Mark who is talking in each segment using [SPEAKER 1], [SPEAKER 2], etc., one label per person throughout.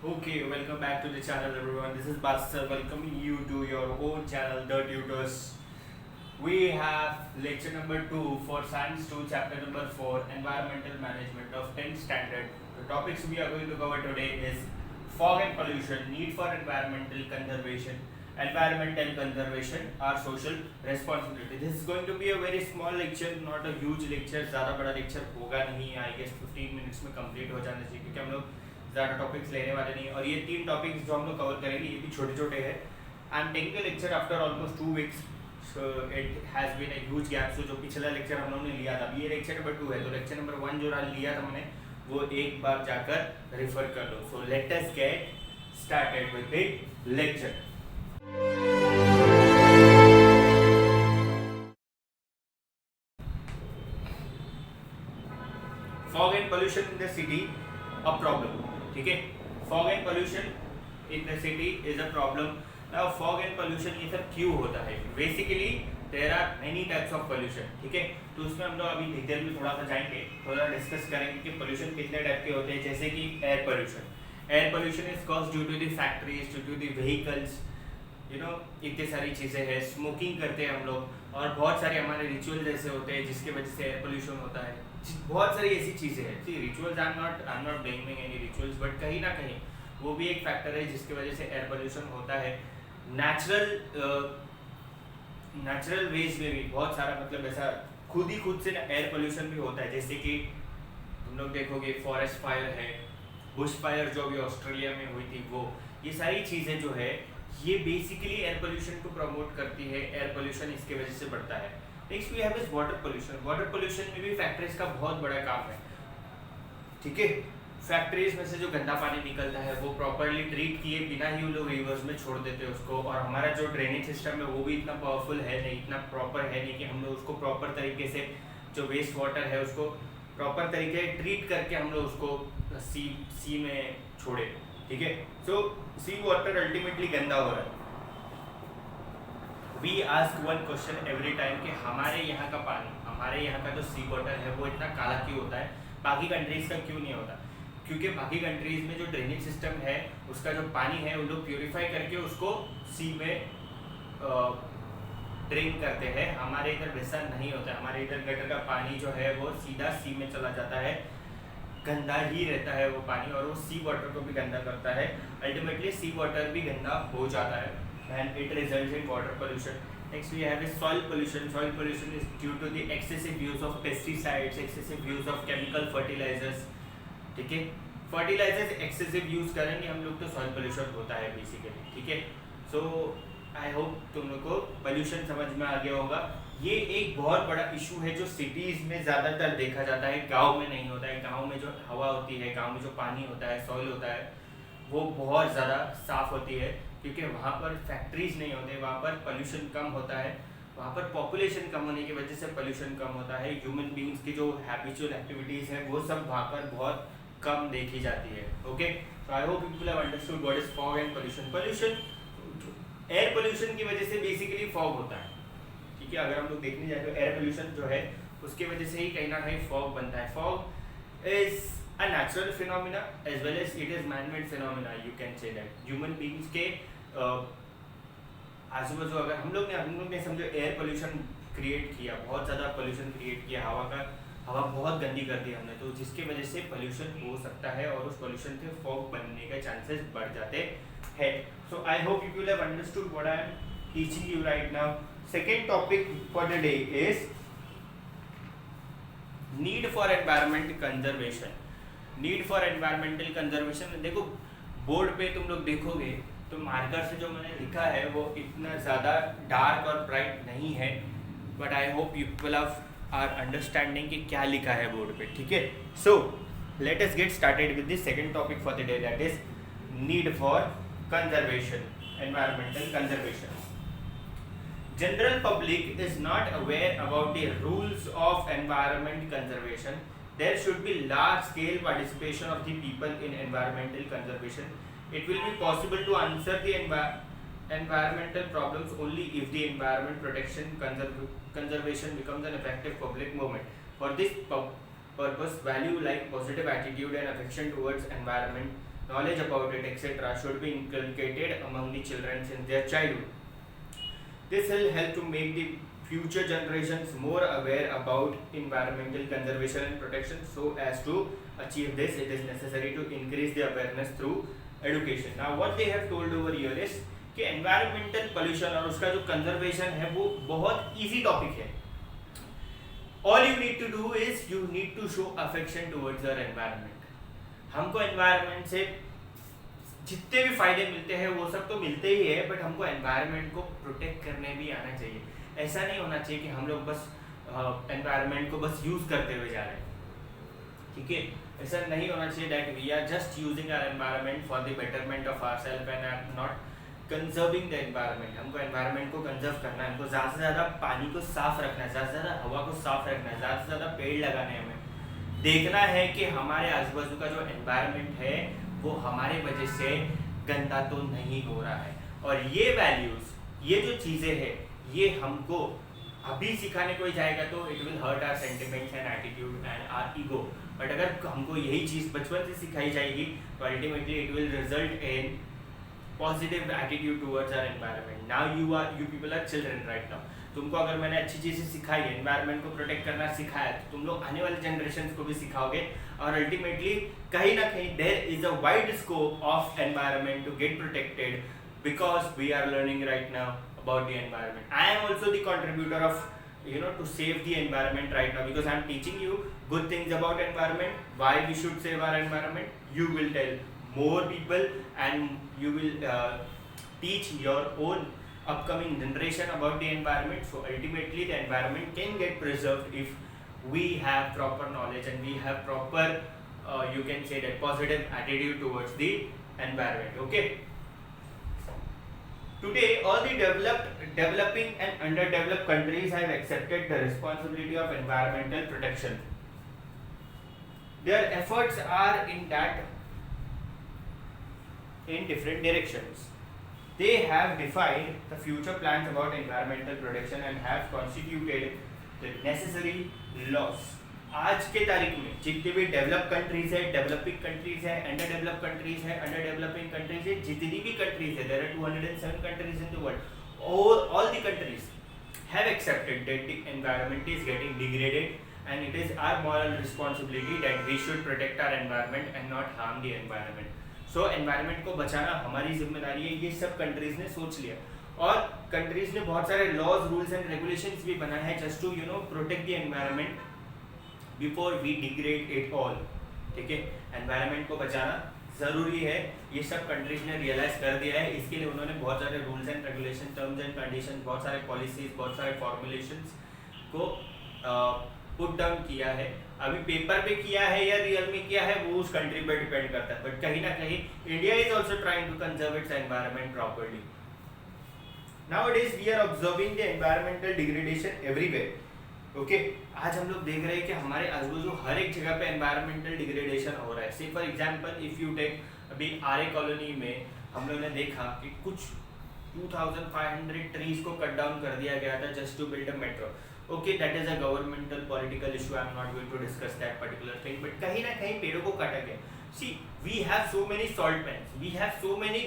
[SPEAKER 1] Okay, welcome back to the channel everyone. This is Bastar welcoming you to your own channel, The Tutors. We have lecture number 2 for Science 2, chapter number 4, Environmental Management of 10th Standard. The topics we are going to cover today is fog and pollution, need for environmental conservation, environmental conservation, our social responsibility. This is going to be a very small lecture, not a huge lecture. ज़्यादा बड़ा lecture होगा नहीं. I guess 15 minutes में complete हो जाना चाहिए क्योंकि हम लोग ज़्यादा टॉपिक्स लेने वाले नहीं और ये 3 टॉपिक्स जो हम लोग कवर करेंगे ये भी छोटे छोटे हैं. I am taking a lecture after almost 2 weeks, so it has been a huge gap. So जो पिछला लेक्चर हम लोगों ने लिया था, ये लेक्चर नंबर 2 है, तो लेक्चर नंबर 1 जो लिया था मैंने वो एक बार जाकर रेफर कर लो. So let us get started with the lecture. Fog and pollution in the city a problem. ठीक है, fog and pollution in the city is a problem. Now fog and pollution ये सब क्यों होता है? Basically there are many types of pollution. ठीक है, तो उसमें हम लोग अभी डिटेल में थोड़ा सा जाएंगे, थोड़ा डिस्कस करेंगे कि पोल्यूशन कितने टाइप के होते हैं. जैसे कि air pollution. Air pollution is caused due to the factories, due to the vehicles, इतनी सारी चीज़ें हैं. स्मोकिंग करते हैं हम लोग और बहुत सारे हमारे रिचुअल जैसे होते हैं जिसकी वजह से एयर पोल्यूशन होता है. बहुत सारी ऐसी चीज़ें हैं. See rituals, I am not blaming any rituals, but कहीं ना कहीं वो भी एक फैक्टर है जिसकी वजह से एयर पोल्यूशन होता है. नेचुरल वेज में भी बहुत सारा मतलब ऐसा खुद से एयर पोल्यूशन भी होता है. जैसे कि तुम लोग देखोगे फॉरेस्ट फायर है, बुश फायर जो भी ऑस्ट्रेलिया में हुई थी, वो ये सारी चीज़ें जो है ये बेसिकली एयर पोल्यूशन को प्रमोट करती है. एयर पोल्यूशन इसके वजह से बढ़ता है. Next we have is water pollution. Water pollution में भी फैक्ट्रीज का बहुत बड़ा काम है. ठीक है, फैक्ट्रीज में से जो गंदा पानी निकलता है वो प्रॉपरली ट्रीट किए बिना ही उन लोग रिवर्स में छोड़ देते हैं उसको. और हमारा जो ड्रेनेज सिस्टम है वो भी इतना पावरफुल है नहीं, इतना प्रॉपर है नहीं कि हम लोग उसको प्रॉपर तरीके से जो वेस्ट वाटर है उसको प्रॉपर तरीके से ट्रीट करके हम लोग उसको सी में छोड़े. ठीक है, सो सी वाटर अल्टीमेटली गंदा हो रहा है. We ask one question every time कि हमारे यहाँ का पानी, हमारे यहाँ का जो सी वाटर है वो इतना काला क्यों होता है, बाकी कंट्रीज का क्यों नहीं होता? क्योंकि बाकी कंट्रीज में जो ड्रेनेज सिस्टम है उसका जो पानी है वो लोग प्योरीफाई करके उसको सी में ड्रिंक करते हैं. हमारे इधर वैसा नहीं होता है. हमारे इधर गटर का पानी जो है वो सीधा सी में चला जाता है, गंदा ही रहता है वो पानी और वो सी वाटर को भी गंदा करता है. अल्टीमेटली सी वाटर भी गंदा हो जाता है and it results in water pollution. Next we have is soil pollution. Soil pollution is due to the excessive use of pesticides, excessive use of chemical fertilizers. ठीक है, फर्टिलाइजर्स एक्सेसिव यूज करेंगे हम लोग तो सॉइल पोल्यूशन होता है basically. ठीक है, सो आई होप तुम लोग को पोल्यूशन समझ में आ गया होगा. ये एक बहुत बड़ा इशू है जो सिटीज में ज़्यादातर देखा जाता है, गांव में नहीं होता है. गांव में जो हवा होती है, गांव में जो पानी होता है, सॉइल होता है, वो बहुत ज़्यादा साफ होती है क्योंकि वहाँ पर फैक्ट्रीज नहीं होते, वहाँ पर पोल्यूशन कम होता है. वहाँ पर पॉपुलेशन कम होने की वजह से पोल्यूशन कम होता है. ह्यूमन बींग्स की जो हैबिचुअल एक्टिविटीज़ हैं वो सब वहाँ पर बहुत कम देखी जाती है. Okay, so I hope people have understood what is fog and pollution. Pollution, air pollution की वजह से बेसिकली फॉग होता है. ठीक है, अगर हम लोग देखने जाए तो एयर पोल्यूशन जो है उसकी वजह से ही कहीं ना कहीं फॉग बनता है. Fog is a natural phenomena as well as it is man-made phenomena. You can say that human beings के आजू बाजू अगर हम लोग ने समझो एयर पोल्यूशन क्रिएट किया, बहुत ज़्यादा पोल्यूशन क्रिएट किया, हवा बहुत गंदी कर दी हमने, तो जिसकी वजह से पोल्यूशन हो सकता है और उस पोल्यूशन से फॉग बनने के चांसेस बढ़ जाते हैं. So I hope you will have understood what I am teaching you right now. Second topic for the day is need for environment conservation. Need for environmental conservation. देखो board पे तुम लोग देखोगे तो मार्कर से जो मैंने लिखा है वो इतना ज़्यादा डार्क और ब्राइट नहीं है, but I hope you people are understanding कि क्या लिखा है बोर्ड पे. ठीक है, so let us get started with the second topic for the day, that is need for conservation, environmental conservation. General public is not aware about the rules of environment conservation. There should be large scale participation of the people in environmental conservation. It will be possible to answer the environmental problems only if the environment protection conservation becomes an effective public movement. For this purpose, value like positive attitude and affection towards environment knowledge about it, etc., should be inculcated among the children since their childhood. This will help to make the future generations more aware about environmental conservation and protection. So as to achieve this, it is necessary to increase the awareness through education. Now what they have told over here is कि environmental pollution और उसका जो conservation है वो बहुत easy topic है. All you need to do is you need to show affection towards your environment. हमको environment से जितने भी फायदे मिलते हैं वो सब तो मिलते ही है, बट हमको environment को protect करने भी आना चाहिए. ऐसा नहीं होना चाहिए कि हम लोग बस environment को बस use करते हुए जा रहे हैं, ठीक है. ऐसा नहीं होना चाहिए that we are just using our environment for the betterment of ourselves and are not conserving the environment. हमको environment को conserve करना है, हमको ज़्यादा से ज़्यादा पानी को साफ रखना है, ज़्यादा से ज़्यादा हवा को साफ रखना है, ज़्यादा से ज़्यादा पेड़ लगाने हैं. हमें देखना है कि हमारे आजू बाजू का जो environment है वो हमारे वजह से गंदा तो नहीं हो रहा है. और ये वैल्यूज, ये जो चीज़ें हैं, ये हमको अभी सिखाने कोई जाएगा तो it will hurt our sentiments and attitude and our ego. But अगर हमको यही चीज़ बचपन से सिखाई जाएगी तो ultimately it will result in positive attitude towards our environment. Now you people are children right now. तुमको अगर मैंने अच्छी चीज़ें सिखाई है, एनवायरनमेंट को प्रोटेक्ट करना सिखाया, तो तुम लोग आने वाले जनरेशन को भी सिखाओगे. और अल्टीमेटली कहीं ना कहीं there is a wide scope of environment to get protected because we are learning right now about the environment. I am also the contributor of to save the environment right now because I am teaching you good things about environment, why we should save our environment. You will tell more people and you will teach your own upcoming generation about the environment. So ultimately the environment can get preserved if we have proper knowledge and we have proper you can say that positive attitude towards the environment. Okay. Today, all the developing and underdeveloped countries have accepted the responsibility of environmental protection. Their efforts are in different directions. They have defined the future plans about environmental protection and have constituted the necessary laws. आज के तारीख में जितने भी develop countries है, developing countries है, under develop countries है, under developing countries है, जितनी भी कंट्रीज है, there are 207 countries in the world. all the countries have accepted that the environment is getting degraded and it is our moral responsibility that we should protect our environment and not harm the environment. So environment को बचाना हमारी जिम्मेदारी है. ये सब countries ने सोच लिया और कंट्रीज ने बहुत सारे लॉज, रूल्स एंड रेगुलेशंस भी बनाए हैं just to protect the environment before we degrade it all. ठीक है, एनवायरनमेंट को बचाना ज़रूरी है. ये सब कंट्रीज ने रियलाइज कर दिया है. इसके लिए उन्होंने बहुत सारे rules and regulation, terms and condition, बहुत सारे पॉलिसीज, बहुत सारे फॉर्मुलेशंस को पुट डाउन किया है. अभी पेपर पे किया है या रियल में किया है वो उस कंट्री पर डिपेंड करता है. बट कहीं ना कहीं India is also trying to conserve its environment properly. Nowadays we are observing the environmental degradation everywhere. Okay, आज हम लोग देख रहे हैं कि हमारे आजू-बाजू हर एक जगह पे एनवायरमेंटल डिग्रेडेशन हो रहा है. Say for example if you take अभी आरए कॉलोनी में हम लोगों ने देखा कि कुछ 2500 ट्रीज को कट डाउन कर दिया गया था just to build a metro. Okay, that is a governmental political issue. I am not going to discuss that particular thing. But कहीं ना कहीं पेड़ों को काटा गया. See, we have so many salt pans, we have so many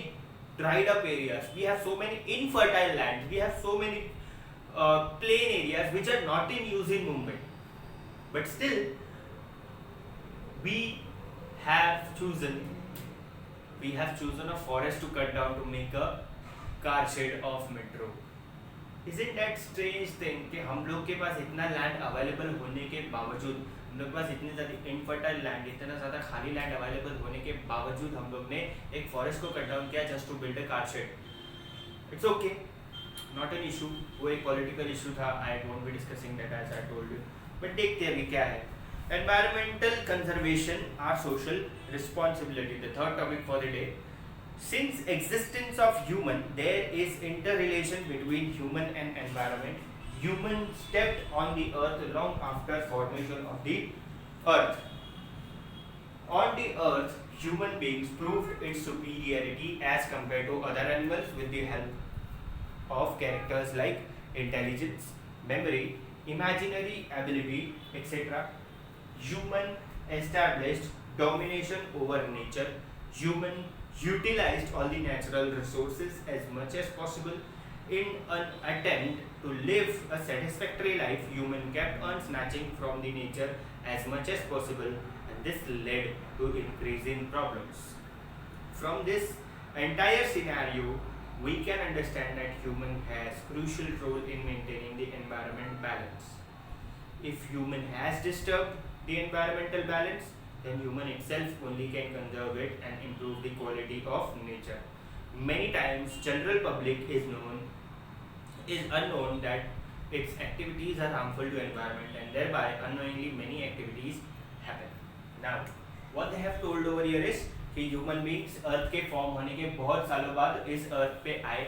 [SPEAKER 1] dried up areas, we have so many infertile lands, we have so many plain areas which are not in use in Mumbai, but still we have chosen a forest to cut down to make a car shed of metro. Isn't that strange thing कि हम लोग के पास इतना land available होने के बावजूद, हम लोग के पास इतने ज़्यादा इनफर्टाइल लैंड, इतना ज़्यादा खाली लैंड अवेलेबल होने के बावजूद हम लोग ने एक फॉरेस्ट को कट डाउन किया just to build a car shed. It's okay, not an issue. वो एक पॉलिटिकल इशू था. I won't be discussing that as I told you. But देखते हैं अभी क्या है. Environmental conservation are social responsibility, the third topic for the day. Since existence of human, there is interrelation between human and environment. Human stepped on the earth long after formation of the earth. On the earth, human beings proved its superiority as compared to other animals with the help of characters like intelligence, memory, imaginary ability, etc. Human established domination over nature, human utilized all the natural resources as much as possible. In an attempt to live a satisfactory life, human kept on snatching from the nature as much as possible, and this led to increasing problems. From this entire scenario, we can understand that human has crucial role in maintaining the environment balance. If human has disturbed the environmental balance, then human itself only can conserve it and improve the quality of nature. Many times, general public is unknown that its activities are harmful to environment, and thereby unknowingly many activities happen. Now, what they have told over here is कि human beings अर्थ के form होने के बहुत सालों बाद इस अर्थ पे आए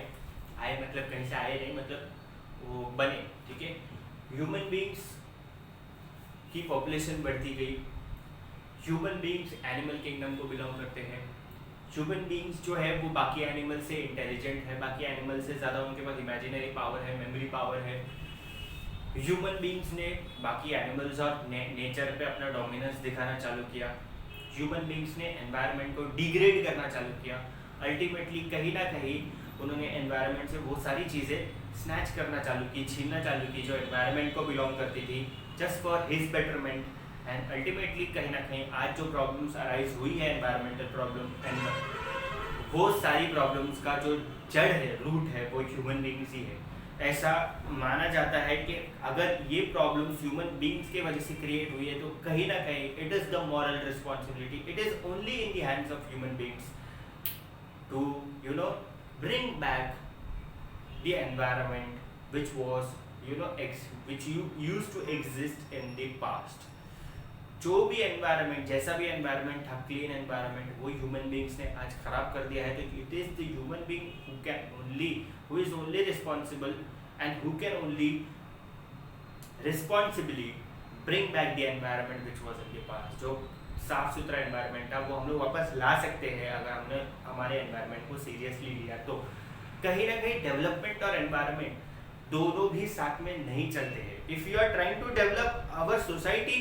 [SPEAKER 1] मतलब कहीं से आए नहीं, मतलब वो बने, ठीक है। ह्यूमन बींग्स की पॉपुलेशन बढ़ती गई। ह्यूमन बींग्स एनिमल किंगडम को बिलोंग करते हैं। ह्यूमन बींग्स जो है वो बाकी एनिमल से इंटेलिजेंट है, बाकी एनिमल से ज़्यादा उनके पास इमेजिनरी पावर है, मेमोरी पावर है। ह्यूमन बींग्स ने बाकी एनिमल्स और नेचर पे अपना डोमिनेंस दिखाना चालू किया। ह्यूमन बींग्स ने एनवायरनमेंट को डिग्रेड करना चालू किया। अल्टीमेटली कहीं ना कहीं उन्होंने एनवायरनमेंट से बहुत सारी चीज़ें स्नैच करना चालू की, छीनना चालू की, जो एनवायरनमेंट को बिलोंग करती थी, just for his betterment. And ultimately कहीं ना कहीं आज जो प्रॉब्लम्स अराइज हुई है एनवायरमेंटल प्रॉब्लम, एंड वो सारी प्रॉब्लम्स का जो जड़ है, रूट है, वो ह्यूमन बींग्स ही है। ऐसा माना जाता है कि अगर ये प्रॉब्लम्स ह्यूमन बींग्स के वजह से क्रिएट हुई है तो कहीं ना कहीं it is the moral responsibility, it is only in the hands of human beings to bring back the environment which was which used to exist in the past. जो भी एनवायरनमेंट, जैसा भी एनवायरनमेंट था, क्लीन एनवायरनमेंट, वो human beings ने आज खराब कर दिया है। तो it is the human being who is only responsible and who can only responsibly bring back the environment which was in the past. जो साफ सुथरा एनवायरनमेंट था वो हम लोग वापस ला सकते हैं अगर हमने हमारे एनवायरनमेंट को सीरियसली लिया। तो कहीं ना कहीं डेवलपमेंट और एनवायरनमेंट दोनों भी साथ में नहीं चलते हैं। If you are trying to develop our society,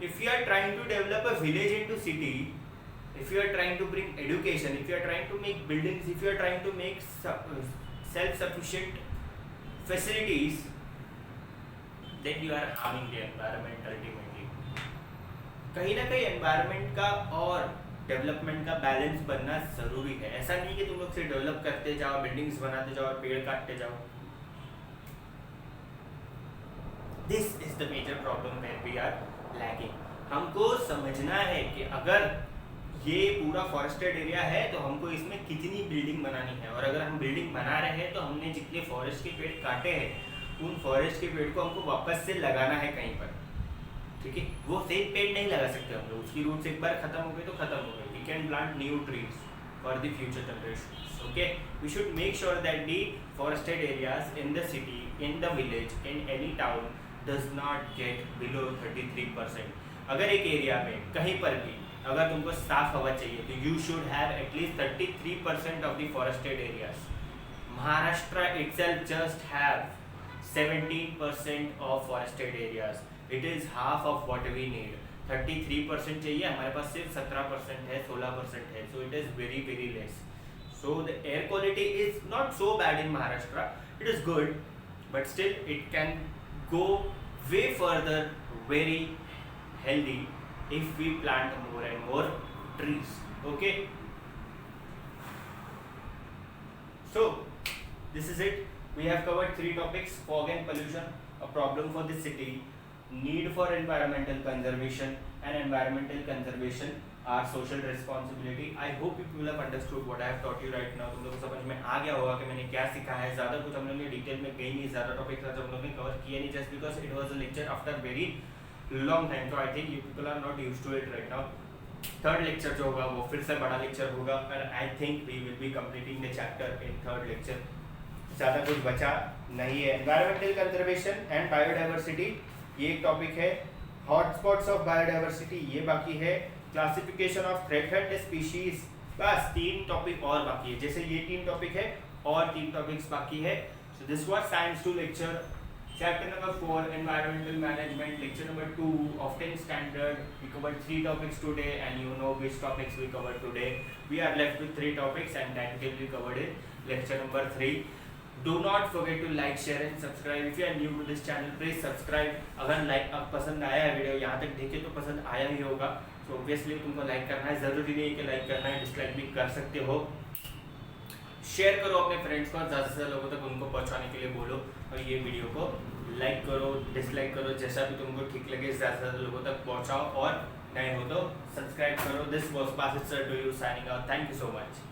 [SPEAKER 1] if you are trying to develop a village into city, if you are trying to bring education, if you are trying to make buildings, if you are trying to make self-sufficient facilities, then you are harming the environment ultimately. कहीं ना कहीं environment का और development का balance बनना जरूरी है। ऐसा नहीं कि तुम लोग से डेवलप करते जाओ, बिल्डिंग्स बनाते जाओ और पेड़ काटते जाओ। This is the major problem where we are lacking. हमको समझना है कि अगर ये पूरा फॉरेस्टेड एरिया है तो हमको इसमें कितनी बिल्डिंग बनानी है, और अगर हम बिल्डिंग बना रहे हैं तो हमने जितने फॉरेस्ट के पेड़ काटे हैं उन फॉरेस्ट के पेड़ को हमको वापस से लगाना है कहीं पर, ठीक है। वो सेम पेड़ नहीं लगा सकते हम लोग, उसकी रूट्स एक बार खत्म हो गई तो खत्म हो गई। We can plant new trees for the future generations, okay. We should make sure that the forested areas in the city, in the village, in any town does not get below 33%. अगर एक area में कहीं पर भी अगर तुमको साफ हवा चाहिए तो you should have at least 33% of the forested areas. Maharashtra itself just have 17% of forested areas. It is half of what we need. 33% चाहिए, हमारे पास सिर्फ 17% है, 16% है, so it is very very less. So the air quality is not so bad in Maharashtra. It is good, but still it can go way further, very healthy if we plant more and more trees, okay. So this is it. We have covered 3 topics: fog and pollution, a problem for the city, need for environmental conservation, and environmental conservation our social responsibility. I hope you people have understood what I have taught you right now. तुम लोगों को समझ में आ गया होगा कि मैंने क्या सिखाया है। ज़्यादा कुछ हम लोग ने डिटेल में गई नहीं, ज़्यादा टॉपिक्स हम लोग ने कवर किए नहीं, just because it was a lecture after very long time. तो I think you people are not used to it right now. Third lecture जो होगा वो फिर से बड़ा लेक्चर होगा, और I think we will be completing the chapter in third lecture. ज़्यादा कुछ बचा नहीं है। एनवायरमेंटल कंजर्वेशन एंड बायोडाइवर्सिटी ये एक टॉपिक है। हॉटस्पॉट्स ऑफ बायोडाइवर्सिटी ये बाकी है। क्लासिफिकेशन ऑफ थ्रेटेंड स्पीशीज, बस 3 टॉपिक और बाकी है। जैसे ये 3 टॉपिक है और 3 टॉपिक्स बाकी है। So this was science 2 lecture Chapter number 4, Environmental Management, lecture number 2 of 10th standard. We covered 3 topics today, and you know which topics we covered today. We are left with 3 topics, and that will be covered in lecture number 3. Do not forget to like, share and subscribe. If you are new to this channel, please subscribe. अगर like पसंद आया है video यहाँ तक देखे तो पसंद आया ही होगा, तो ऑब्वियसली तुमको लाइक करना है. ज़रूरी नहीं है कि लाइक करना है, डिसलाइक भी कर सकते हो. शेयर करो अपने फ्रेंड्स को, ज़्यादा से ज़्यादा लोगों तक उनको पहुंचाने के लिए बोलो. और ये वीडियो को लाइक करो, डिसलाइक करो, जैसा भी तुमको ठीक लगे ज़्यादा से ज़्यादा लोगों तक पहुंचाओ. और नए हो तो सब्सक्राइब करो. This was Basit sir to you signing out. Thank you so much.